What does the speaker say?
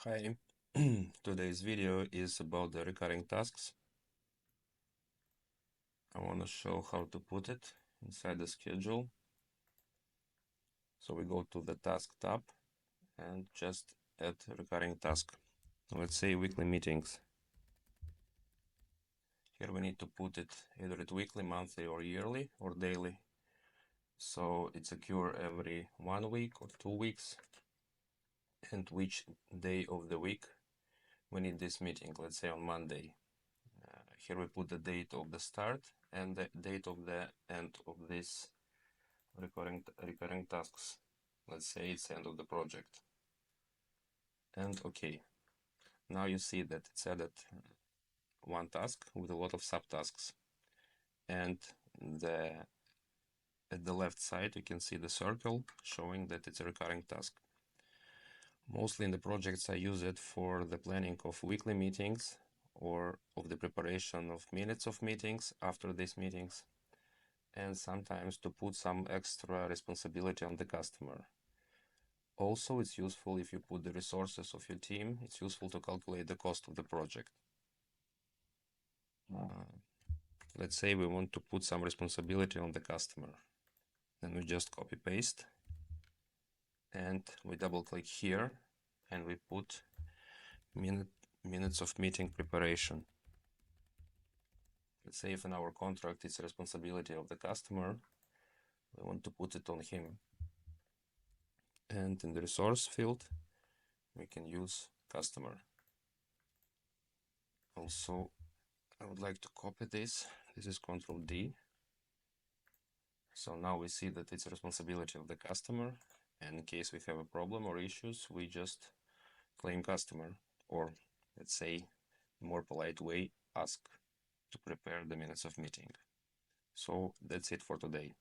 Hi, today's video is about the recurring tasks. I want to show how to put it inside the schedule. So we go to the task tab and just add recurring task. Let's say weekly meetings. Here we need to put it either at weekly, monthly, or yearly, or daily. So it's occur every 1 week or 2 weeks, and which day of the week we need this meeting. Let's say on Monday. Here we put the date of the start and the date of the end of this recurring tasks. Let's say it's end of the project. And okay, now you see that it's added one task with a lot of subtasks. And at the left side you can see the circle showing that it's a recurring task. Mostly in the projects I use it for the planning of weekly meetings or of the preparation of minutes of meetings after these meetings, and sometimes to put some extra responsibility on the customer. Also, it's useful if you put the resources of your team. It's useful to calculate the cost of the project. Let's say we want to put some responsibility on the customer. Then we just copy paste and we double click here and we put minutes of meeting preparation. Let's say if in our contract it's responsibility of the customer, we want to put it on him. And in the resource field, we can use customer. Also, I would like to copy this. This is Ctrl D. So now we see that it's a responsibility of the customer. And in case we have a problem or issues, we just claim customer, or let's say, more polite way, ask to prepare the minutes of meeting. So that's it for today.